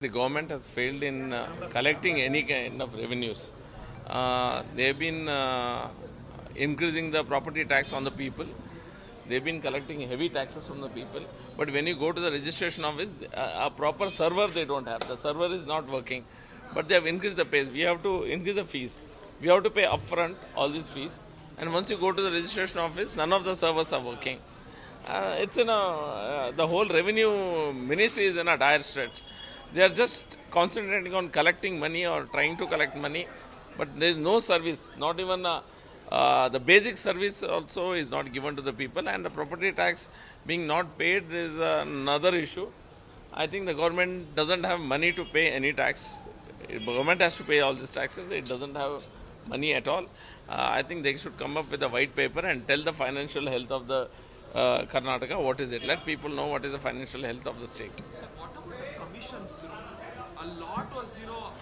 The government has failed in collecting any kind of revenues. They've been increasing the property tax on the people. They've been collecting heavy taxes from the people. But when you go to the registration office, a proper server they don't have. The server is not working. But they have increased the pace. We have to increase the fees. We have to pay upfront all these fees. And once you go to the registration office, none of the servers are working. It's in the whole revenue ministry is in a dire straits. They are just concentrating on collecting money or trying to collect money, but there is no service. Not even the basic service also is not given to the people, and the property tax being not paid is another issue. I think the government doesn't have money to pay any tax. The government has to pay all these taxes. It doesn't have money at all. I think they should come up with a white paper and tell the financial health of the Karnataka. What is it? Let people know what is the financial health of the state. What about the commissions? A lot was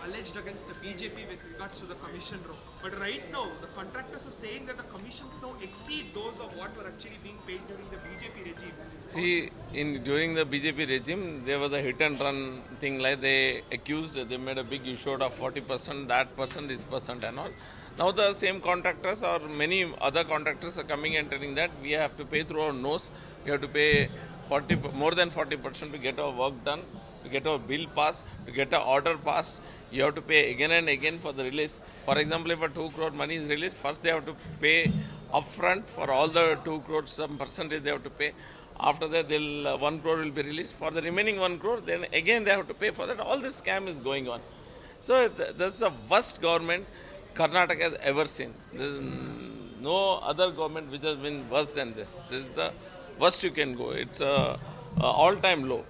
alleged against the BJP with regards to the commission row. But right now, the contractors are saying that the commissions now exceed those of what were actually being paid during the BJP regime. See, during the BJP regime, there was a hit and run thing like they accused, they made a big issue out of 40%, that person, this person and all. Now the same contractors or many other contractors are coming and telling that we have to pay through our nose, we have to pay more than 40% to get our work done, to get our bill passed, to get our order passed. You have to pay again and again for the release. For example, if a 2 crore money is released, first they have to pay upfront for all the 2 crores, some percentage they have to pay. After that, 1 crore will be released. For the remaining 1 crore, then again they have to pay for that. All this scam is going on. So that's the worst government Karnataka has ever seen. There is no other government which has been worse than this. This is the worst you can go. It's a all-time low.